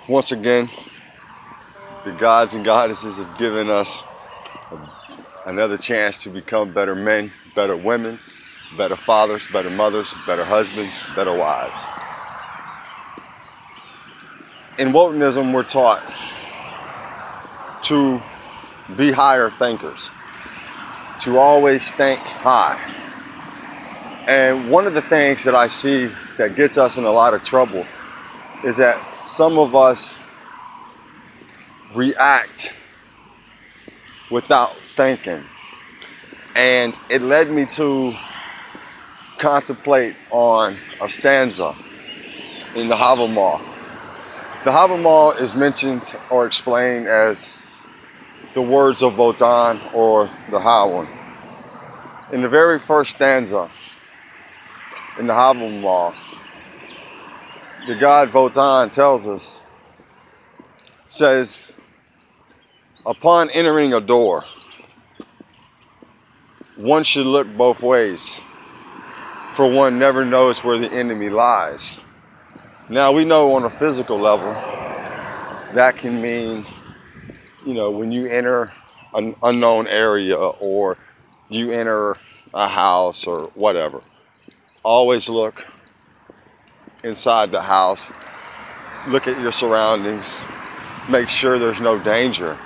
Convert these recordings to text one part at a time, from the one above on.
Once again, the gods and goddesses have given us another chance to become better men, better women, better fathers, better mothers, better husbands, better wives. In Wotanism, we're taught to be higher thinkers, to always think high. And one of the things that I see that gets us in a lot of trouble is that some of us react without thinking. And it led me to contemplate on a stanza in the Havamal. The Havamal is mentioned or explained as the words of Wotan or the Hawan. In the very first stanza in the Havamal, the god Wotan tells us, says, upon entering a door, one should look both ways, for one never knows where the enemy lies. Now we know on a physical level, that can mean, you know, when you enter an unknown area or you enter a house or whatever, always look inside the house, look at your surroundings, make sure there's no danger.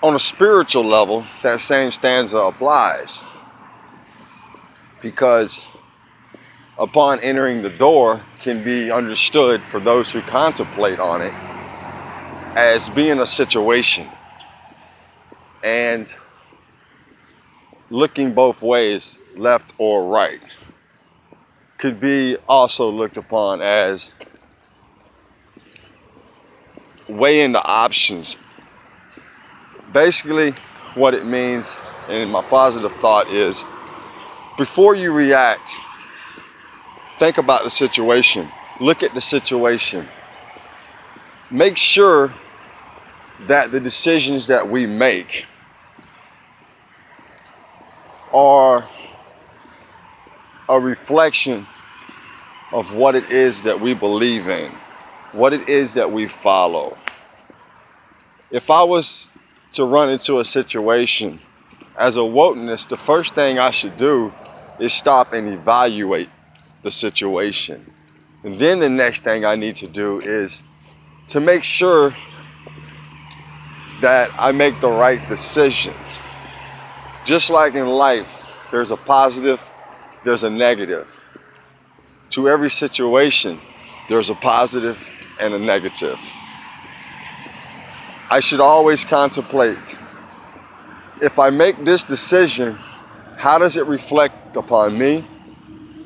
On a spiritual level, that same stanza applies, because upon entering the door can be understood for those who contemplate on it as being a situation, and looking both ways, left or right, could be also looked upon as weighing the options. Basically, what it means, and my positive thought is, before you react, think about the situation, look at the situation. Make sure that the decisions that we make are a reflection of what it is that we believe in, what it is that we follow. If I was to run into a situation as a Wotanist, the first thing I should do is stop and evaluate the situation. And then the next thing I need to do is to make sure that I make the right decision. Just like in life, there's a positive, there's a negative. To every situation, there's a positive and a negative. I should always contemplate, if I make this decision, how does it reflect upon me?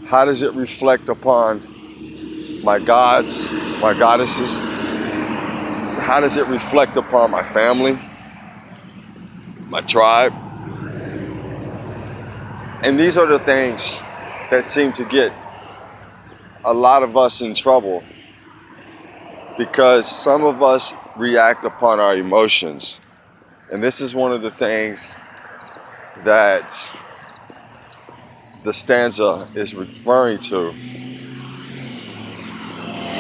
How does it reflect upon my gods, my goddesses? How does it reflect upon my family, my tribe? And these are the things that seem to get a lot of us in trouble, because some of us react upon our emotions. And this is one of the things that the stanza is referring to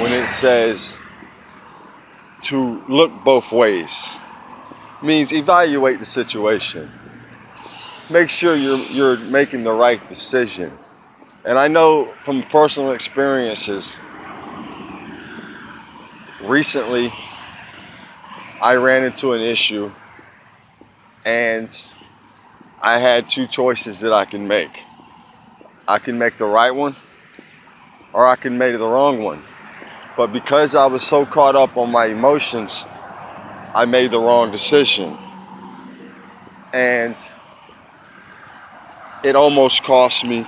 when it says to look both ways. It means evaluate the situation. Make sure you're making the right decision. And I know from personal experiences, recently I ran into an issue and I had two choices that I can make. I can make the right one or I can make the wrong one. But because I was so caught up on my emotions, I made the wrong decision. And it almost cost me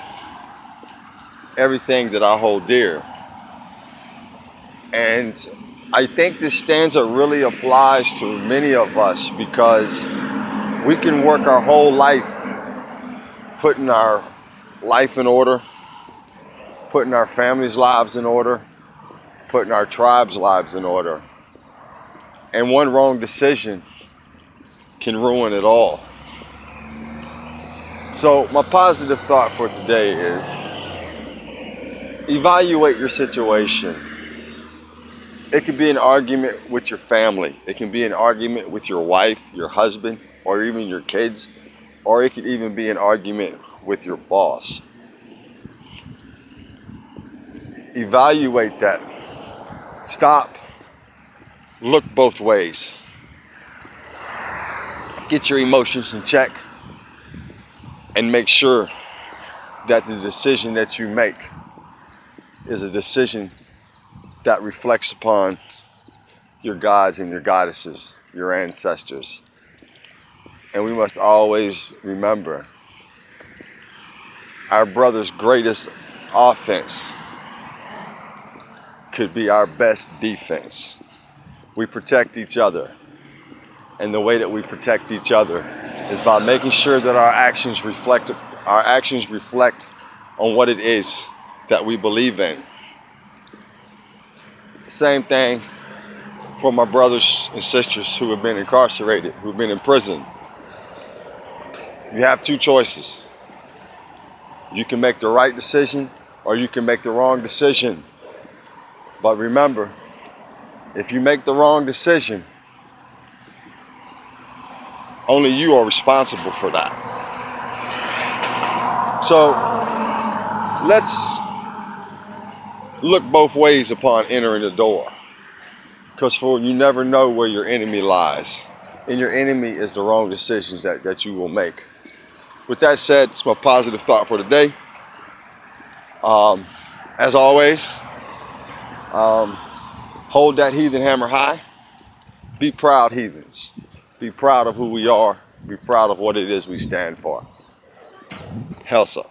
everything that I hold dear. And I think this stanza really applies to many of us, because we can work our whole life putting our life in order, putting our families' lives in order, putting our tribe's lives in order. And one wrong decision can ruin it all. So my positive thought for today is evaluate your situation. It could be an argument with your family. It can be an argument with your wife, your husband, or even your kids. Or it could even be an argument with your boss. Evaluate that. Stop. Look both ways. Get your emotions in check. And make sure that the decision that you make is a decision that reflects upon your gods and your goddesses, your ancestors. And we must always remember our brother's greatest offense could be our best defense. We protect each other. And the way that we protect each other is by making sure that our actions reflect on what it is that we believe in. Same thing for my brothers and sisters who have been incarcerated, who have been in prison. You have two choices. You can make the right decision or you can make the wrong decision. But remember, if you make the wrong decision, only you are responsible for that. So let's look both ways upon entering the door, because you never know where your enemy lies, and your enemy is the wrong decisions that you will make. With that said, it's my positive thought for today. As always, hold that heathen hammer high. Be proud, heathens. Be proud of who we are. Be proud of what it is we stand for. Helsa.